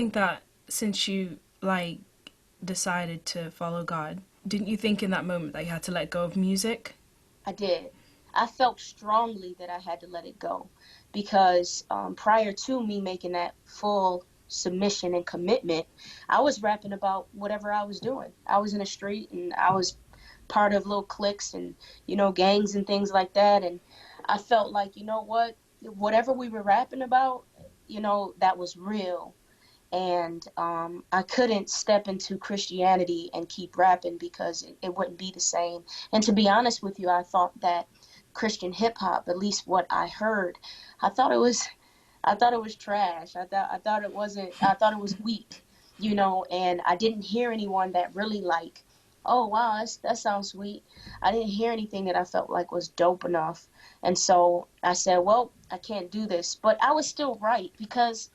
think that since you like decided to follow God, didn't you think in that moment that you had to let go of music? I did. I felt strongly that I had to let it go because prior to me making that full submission and commitment, I was rapping about whatever I was doing. I was in the street and I was part of little cliques and, gangs and things like that. And I felt like, you know what, whatever we were rapping about, that was real. And I couldn't step into Christianity and keep rapping because it wouldn't be the same. And to be honest with you, I thought that Christian hip hop, at least what I heard, I thought it was I thought it was trash. I thought it wasn't. I thought it was weak, and I didn't hear anyone that really like, oh wow, that sounds sweet. I didn't hear anything that I felt like was dope enough, and so I said, well, I can't do this. But I was still right because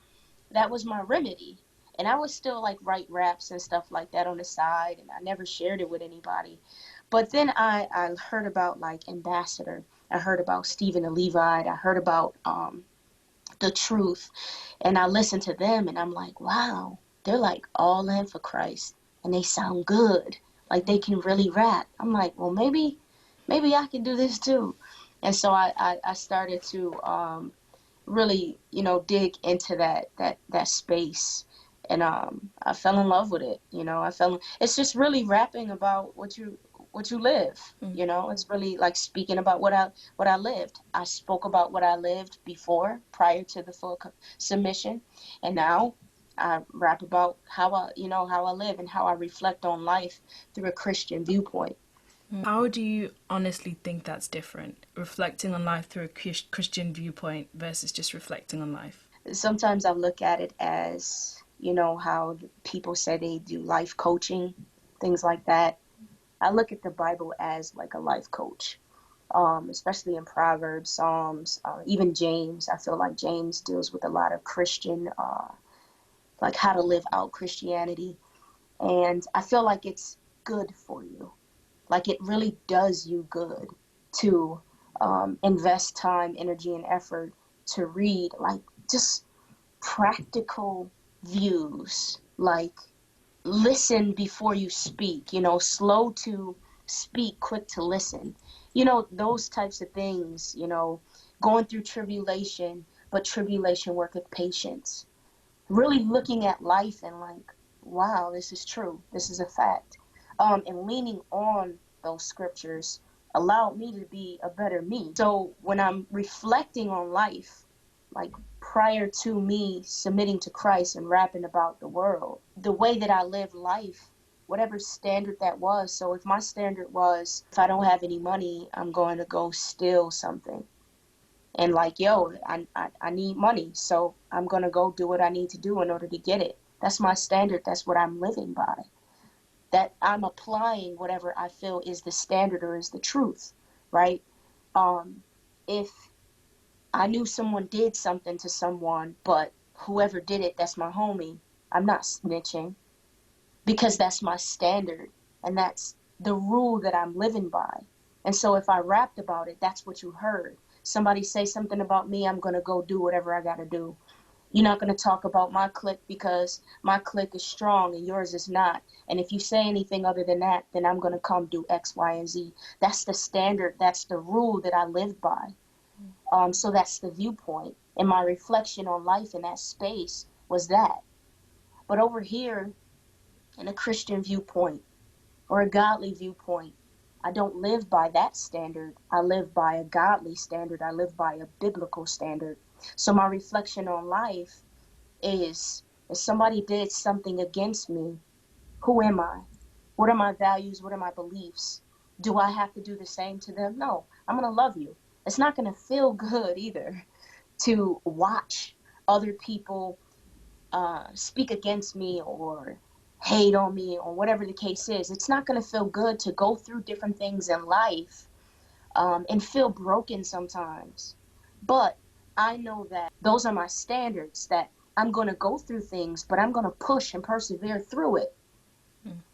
that was my remedy. And I would still like write raps and stuff like that on the side, and I never shared it with anybody. But then I heard about like Ambassador. I heard about Stephen the Levite. I heard about The Truth, and I listened to them, and I'm like, wow, they're like all in for Christ, and they sound good. Like they can really rap. I'm like, well, maybe I can do this too. And so I started to really, dig into that space. And I fell in love with it. It's just really rapping about what you live. Mm. It's really like speaking about what I lived. I spoke about what I lived before, prior to the full submission, and now I rap about how I live and how I reflect on life through a Christian viewpoint. How do you honestly think that's different? Reflecting on life through a Christian viewpoint versus just reflecting on life? Sometimes I look at it as, how people say they do life coaching, things like that. I look at the Bible as like a life coach, especially in Proverbs, Psalms, even James. I feel like James deals with a lot of Christian, like how to live out Christianity. And I feel like it's good for you. Like it really does you good to invest time, energy, and effort to read like just practical views, like listen before you speak, slow to speak, quick to listen, those types of things, going through tribulation, but tribulation worketh patience. Really looking at life and like, wow, this is true. This is a fact. And leaning on those scriptures allowed me to be a better me. So when I'm reflecting on life, like prior to me submitting to Christ and rapping about the world, the way that I live life, whatever standard that was. So if my standard was, if I don't have any money, I'm going to go steal something. And like, yo, I need money, so I'm going to go do what I need to do in order to get it. That's my standard. That's what I'm living by. That I'm applying whatever I feel is the standard or is the truth, right? If I knew someone did something to someone, but whoever did it, that's my homie, I'm not snitching because that's my standard and that's the rule that I'm living by. And so if I rapped about it, that's what you heard. Somebody say something about me, I'm going to go do whatever I got to do. You're not going to talk about my clique because my clique is strong and yours is not. And if you say anything other than that, then I'm going to come do X, Y, and Z. That's the standard. That's the rule that I live by. So that's the viewpoint. And my reflection on life in that space was that. But over here, in a Christian viewpoint or a godly viewpoint, I don't live by that standard. I live by a godly standard. I live by a biblical standard. So my reflection on life is, if somebody did something against me, who am I? What are my values? What are my beliefs? Do I have to do the same to them? No, I'm going to love you. It's not going to feel good either to watch other people speak against me or hate on me or whatever the case is. It's not going to feel good to go through different things in life and feel broken sometimes. But I know that those are my standards, that I'm going to go through things, but I'm going to push and persevere through it.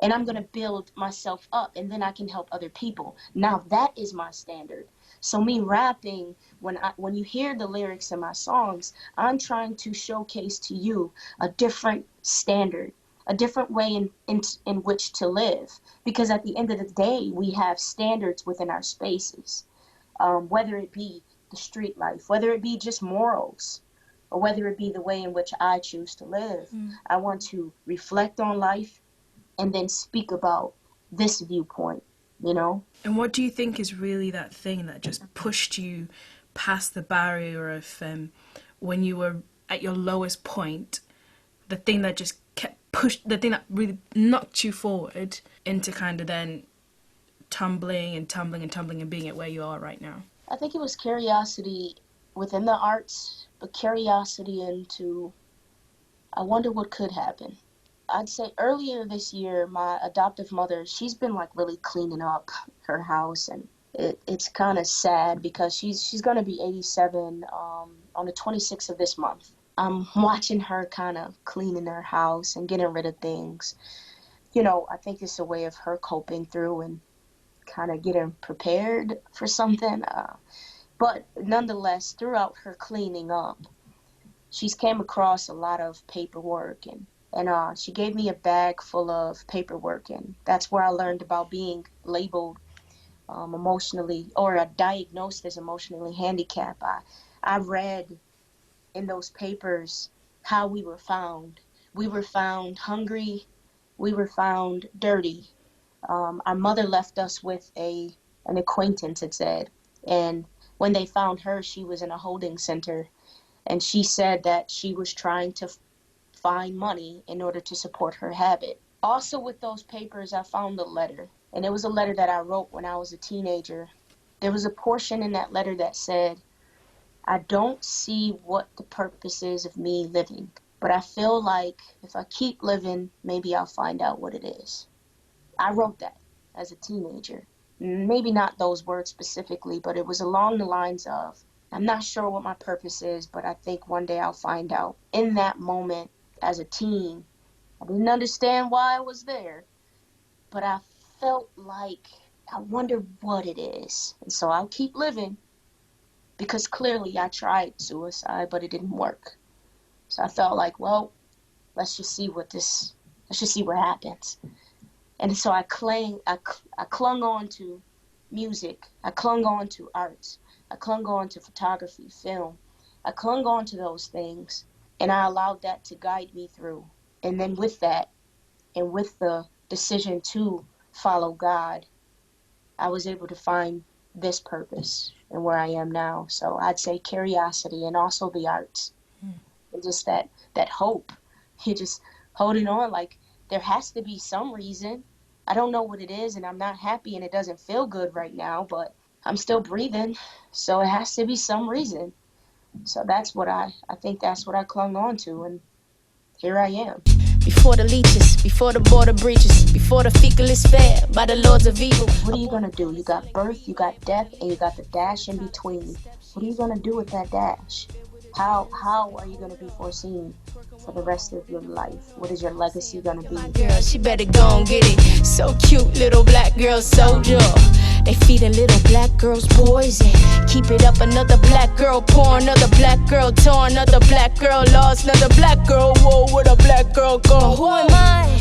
and I'm going to build myself up, and then I can help other people. Now that is my standard. So me rapping, when you hear the lyrics in my songs, I'm trying to showcase to you a different standard, a different way in which to live. Because at the end of the day, we have standards within our spaces, whether it be the street life, whether it be just morals, or whether it be the way in which I choose to live. I want to reflect on life and then speak about this viewpoint, you know? And what do you think is really that thing that just pushed you past the barrier of when you were at your lowest point, the thing that just the thing that really knocked you forward into kind of then tumbling and tumbling and tumbling and being at where you are right now? I think it was curiosity within the arts, but curiosity into, I wonder what could happen. I'd say earlier this year, my adoptive mother, she's been like really cleaning up her house, and it's kind of sad because she's going to be 87 on the 26th of this month. I'm watching her kind of cleaning her house and getting rid of things. You know, I think it's a way of her coping through and kind of getting prepared for something. But nonetheless, throughout her cleaning up, she's came across a lot of paperwork, and she gave me a bag full of paperwork, and that's where I learned about being labeled emotionally, or diagnosed as emotionally handicapped. I read in those papers how we were found. We were found hungry. We were found dirty. Our mother left us with an acquaintance, it said, and when they found her, she was in a holding center, and she said that she was trying to find money in order to support her habit. Also with those papers, I found a letter, and it was a letter that I wrote when I was a teenager. There was a portion in that letter that said, I don't see what the purpose is of me living, but I feel like if I keep living, maybe I'll find out what it is. I wrote that as a teenager. Maybe not those words specifically, but it was along the lines of, I'm not sure what my purpose is, but I think one day I'll find out. In that moment, as a teen, I didn't understand why I was there, but I felt like, I wonder what it is. And so I'll keep living, because clearly I tried suicide, but it didn't work. So I felt like, well, let's just see what happens. And so I clung on to music. I clung on to arts. I clung on to photography, film. I clung on to those things, and I allowed that to guide me through. And then with that, and with the decision to follow God, I was able to find this purpose and where I am now. So I'd say curiosity, and also the arts. And just that hope. You're just holding on, like there has to be some reason. I don't know what it is, and I'm not happy, and it doesn't feel good right now, but I'm still breathing, so it has to be some reason. So that's what I think that's what I clung on to, and here I am. Before the leeches, before the border breaches, before the fecal is fed by the lords of evil. What are you going to do? You got birth, you got death, and you got the dash in between. What are you going to do with that dash? How are you going to be foreseen for the rest of your life? What is your legacy going to be? Girl, she better go and get it. So cute, little black girl soldier. They feeding little black girls poison. Keep it up, another black girl poor, another black girl torn, another black girl lost, another black girl, whoa, where the black girl go? Who am I?